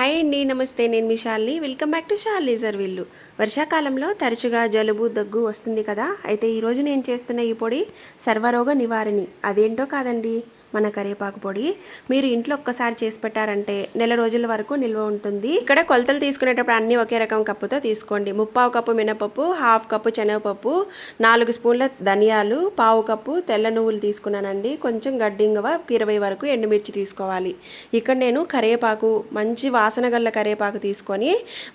Hi అండి, నమస్తే. నేను మీ శాలిని. వెల్కమ్ బ్యాక్ టు శాలినీస్ వీళ్ళు. వర్షాకాలంలో తరచుగా జలుబు దగ్గు వస్తుంది కదా. అయితే ఈరోజు నేను చేస్తున్న ఈ పొడి సర్వరోగ నివారణి. అదేంటో కాదండి, మన కరివేపాకు పొడి. మీరు ఇంట్లో ఒక్కసారి చేసి పెట్టారంటే నెల రోజుల వరకు నిల్వ ఉంటుంది. ఇక్కడ కొలతలు తీసుకునేటప్పుడు అన్నీ ఒకే రకం కప్పుతో తీసుకోండి. 1/2 కప్పు మినపప్పు, 1/2 కప్పు శనగపప్పు, 4 స్పూన్ల ధనియాలు, 1/2 కప్పు తెల్ల నువ్వులు తీసుకున్నానండి. కొంచెం గడ్డింగవ 20 వరకు ఎండుమిర్చి తీసుకోవాలి. ఇక్కడ నేను కరివేపాకు, మంచి వాసన గల కరివేపాకు తీసుకొని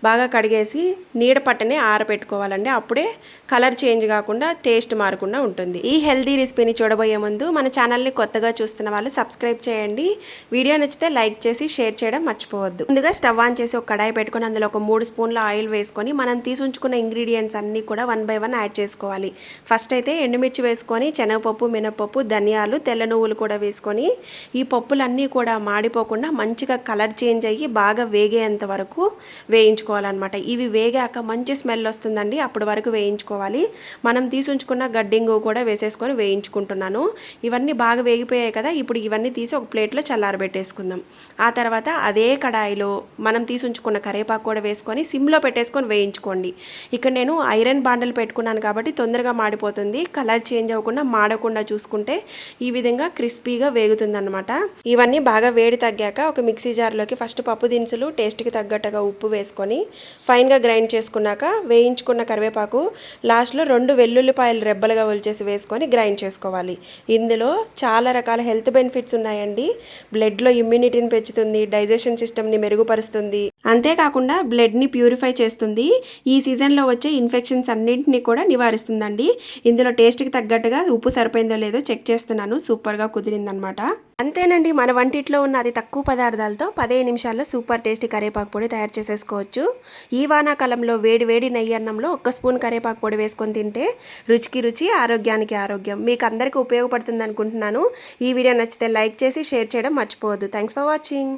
బాగా కడిగేసి నీడ పట్టనే ఆరబెట్టుకోవాలండి. అప్పుడే కలర్ చేంజ్ కాకుండా టేస్ట్ మారకుండా ఉంటుంది. ఈ హెల్దీ రెసిపీని చూడబోయే ముందు మన ఛానల్ని కొత్తగా చూస్తున్న వాళ్ళు సబ్స్క్రైబ్ చేయండి. వీడియో నచ్చితే లైక్ చేసి షేర్ చేయడం మర్చిపోవద్దు. ముందుగా స్టవ్ ఆన్ చేసి ఒక కడాయి పెట్టుకొని అందులో ఒక 3 స్పూన్ల ఆయిల్ వేసుకొని మనం తీసి ఉంచుకున్న ఇంగ్రీడియంట్స్ అన్నీ కూడా 1 బై 1 యాడ్ చేసుకోవాలి. ఫస్ట్ అయితే ఎండుమిర్చి వేసుకొని శనగపప్పు, మినపప్పు, ధనియాలు, తెల్ల నువ్వులు కూడా వేసుకొని ఈ పప్పులన్నీ కూడా మాడిపోకుండా మంచిగా కలర్ చేంజ్ అయ్యి బాగా వేగేంత వరకు వేయించుకోవాలన్నమాట. ఇవి వేగాక మంచి స్మెల్ వస్తుందండి, అప్పటి వరకు వేయించుకోవాలి. మనం తీసి ఉంచుకున్న గడ్డింగు కూడా వేసేసుకొని వేయించుకుంటున్నాను. ఇవన్నీ బాగా వేగిపోయాయి కదా. ఇప్పుడు ఇవన్నీ తీసి ఒక ప్లేట్లో చల్లారబెట్టేసుకుందాం. ఆ తర్వాత అదే కడాయిలో మనం తీసి ఉంచుకున్న కరివేపాకు కూడా వేసుకొని సిమ్లో పెట్టేసుకొని వేయించుకోండి. ఇక్కడ నేను ఐరన్ బాండలు పెట్టుకున్నాను కాబట్టి తొందరగా మాడిపోతుంది. కలర్ చేంజ్ అవ్వకుండా మాడకుండా చూసుకుంటే ఈ విధంగా క్రిస్పీగా వేగుతుందన్నమాట. ఇవన్నీ బాగా వేడి తగ్గాక ఒక మిక్సీ జార్లోకి ఫస్ట్ పప్పు దినుసులు, టేస్ట్కి తగ్గట్టుగా ఉప్పు వేసుకొని ఫైన్గా గ్రైండ్ చేసుకున్నాక వేయించుకున్న కరివేపాకు లాస్ట్లో 2 వెల్లుల్లిపాయలు రెబ్బలుగా ఒలిచేసి వేసుకొని గ్రైండ్ చేసుకోవాలి. ఇందులో చాలా రకాల హెల్త్ బెనిఫిట్స్ ఉన్నాయండి. బ్లడ్లో ఇమ్యూనిటీని పెంచుతుంది, డైజెషన్ సిస్టమ్ని మెరుగుపరుస్తుంది, అంతేకాకుండా బ్లడ్ని ప్యూరిఫై చేస్తుంది. ఈ సీజన్లో వచ్చే ఇన్ఫెక్షన్స్ అన్నింటినీ కూడా నివారిస్తుందండి. ఇందులో టేస్ట్కి తగ్గట్టుగా ఉప్పు సరిపోయిందో లేదో చెక్ చేస్తున్నాను. సూపర్గా కుదిరిందనమాట. అంతేనండి, మన వంటిట్లో ఉన్న అతి తక్కువ పదార్థాలతో 15 నిమిషాల్లో సూపర్ టేస్టీ కరివేపాకు పొడి తయారు చేసేసుకోవచ్చు. ఈ వానాకాలంలో వేడి వేడి నెయ్యి అన్నంలో 1 స్పూన్ కరివేపాకు పొడి వేసుకొని తింటే రుచికి రుచి, ఆరోగ్యానికి ఆరోగ్యం. మీకు అందరికీ ఉపయోగపడుతుంది అనుకుంటున్నాను. ఈ వీడియో నచ్చితే లైక్ చేసి షేర్ చేయడం మర్చిపోవద్దు. Thanks for watching.